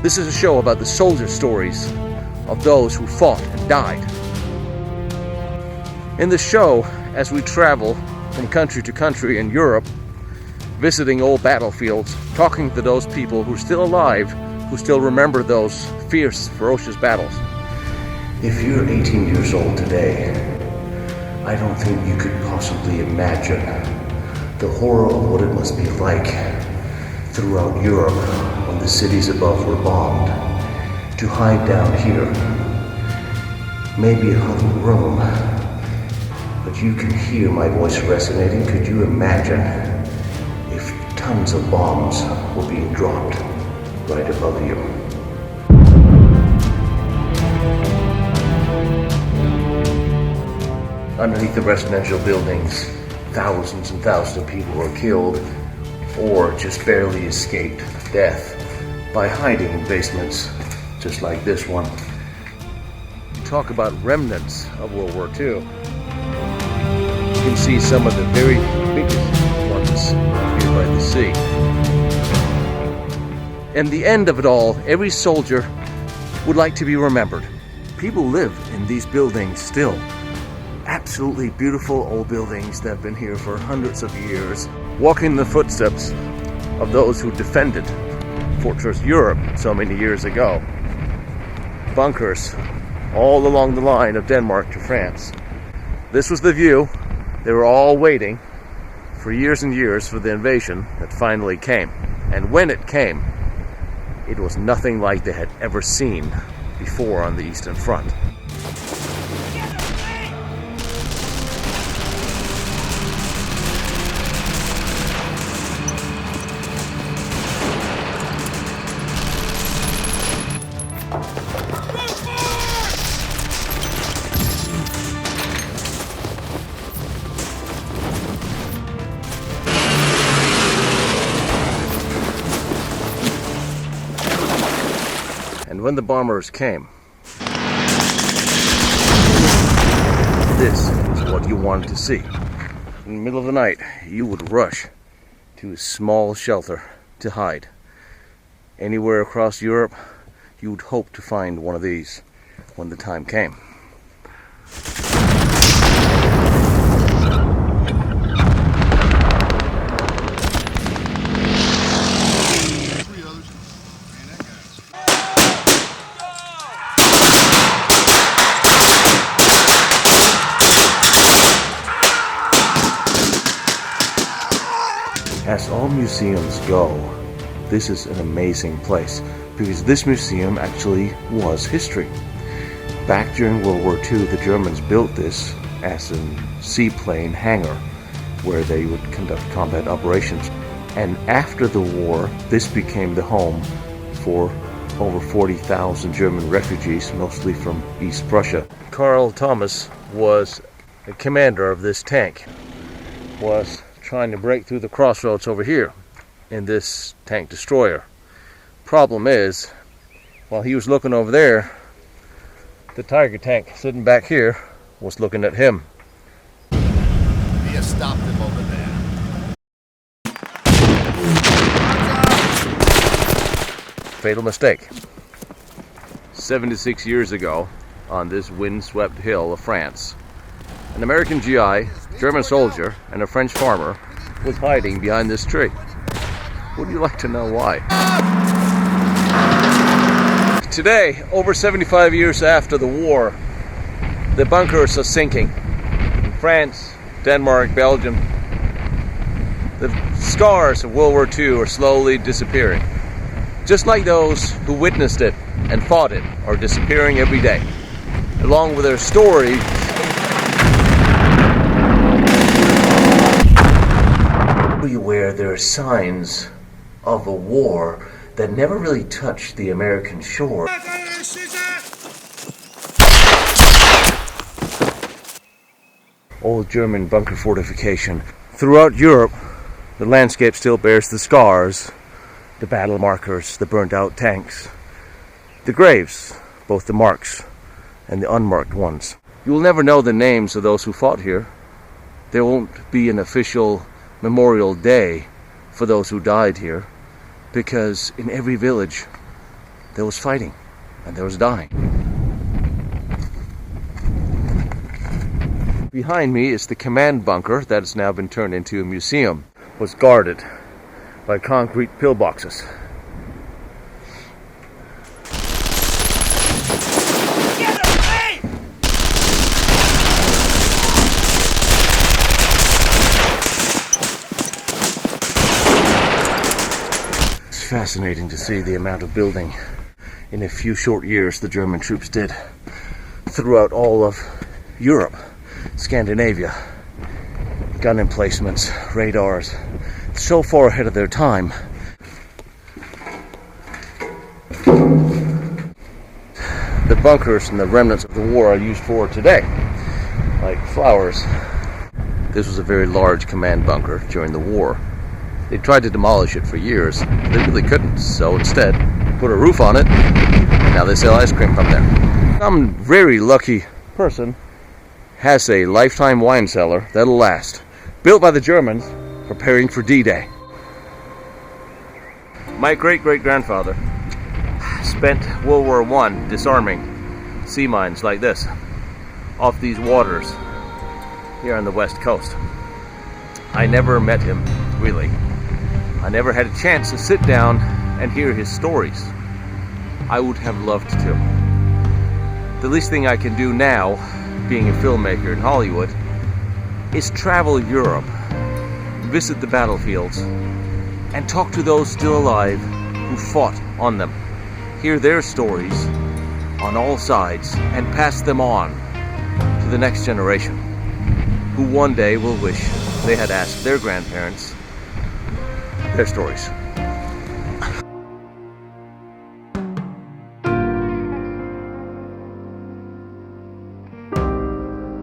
This is a show about the soldier stories of those who fought and died. In the show, as we travel from country to country in Europe, visiting old battlefields, talking to those people who are still alive, who still remember those fierce, ferocious battles. If you're 18 years old today, I don't think you could possibly imagine the horror of what it must be like throughout Europe when the cities above were bombed, to hide down here, maybe a huddled room, but you can hear my voice resonating. Could you imagine if tons of bombs were being dropped right above you? Underneath the residential buildings, thousands and thousands of people were killed or just barely escaped death by hiding in basements just like this one. Talk about remnants of World War II. You can see some of the very biggest ones here by the sea. And the end of it all, every soldier would like to be remembered. People live in these buildings still. Absolutely beautiful old buildings that have been here for hundreds of years, walking the footsteps of those who defended Fortress Europe so many years ago. Bunkers all along the line of Denmark to France. This was the view. They were all waiting for years and years for the invasion that finally came. And when it came, it was nothing like they had ever seen before on the Eastern Front. And when the bombers came, this is what you wanted to see. In the middle of the night, you would rush to a small shelter to hide. Anywhere across Europe, you would hope to find one of these when the time came. As all museums go, this is an amazing place because this museum actually was history. Back during World War II, the Germans built this as a seaplane hangar where they would conduct combat operations. And after the war, this became the home for over 40,000 German refugees, mostly from East Prussia. Carl Thomas was the commander of this tank, was trying to break through the crossroads over here in this tank destroyer. Problem is, while he was looking over there, the Tiger tank sitting back here was looking at him. He has stopped him over there. Fatal mistake. 76 years ago, on this windswept hill of France, an American GI, German soldier, and a French farmer was hiding behind this tree. Would you like to know why? Today, over 75 years after the war, the bunkers are sinking. In France, Denmark, Belgium, the scars of World War II are slowly disappearing. Just like those who witnessed it and fought it are disappearing every day. Along with their stories, where there are signs of a war that never really touched the American shore. Old German bunker fortification. throughout Europe, the landscape still bears the scars, the battle markers, the burnt out tanks, the graves, both the marks and the unmarked ones. You will never know the names of those who fought here. There won't be an official memorial day for those who died here, because in every village there was fighting and there was dying. Behind me is the command bunker that has now been turned into a museum. It was guarded by concrete pillboxes. It's fascinating to see the amount of building in a few short years the German troops did throughout all of Europe, Scandinavia. Gun emplacements, radars, so far ahead of their time. The bunkers and the remnants of the war are used for today, like flowers. This was a very large command bunker during the war. They tried to demolish it for years, but they really couldn't, so instead put a roof on it, and now they sell ice cream from there. Some very lucky person has a lifetime wine cellar that'll last, built by the Germans, preparing for D-Day. My great-great-grandfather spent World War I disarming sea mines like this off these waters here on the west coast. I never met him, really. I never had a chance to sit down and hear his stories. I would have loved to. The least thing I can do now, being a filmmaker in Hollywood, is travel Europe, visit the battlefields, and talk to those still alive who fought on them. Hear their stories on all sides and pass them on to the next generation, who one day will wish they had asked their grandparents their stories.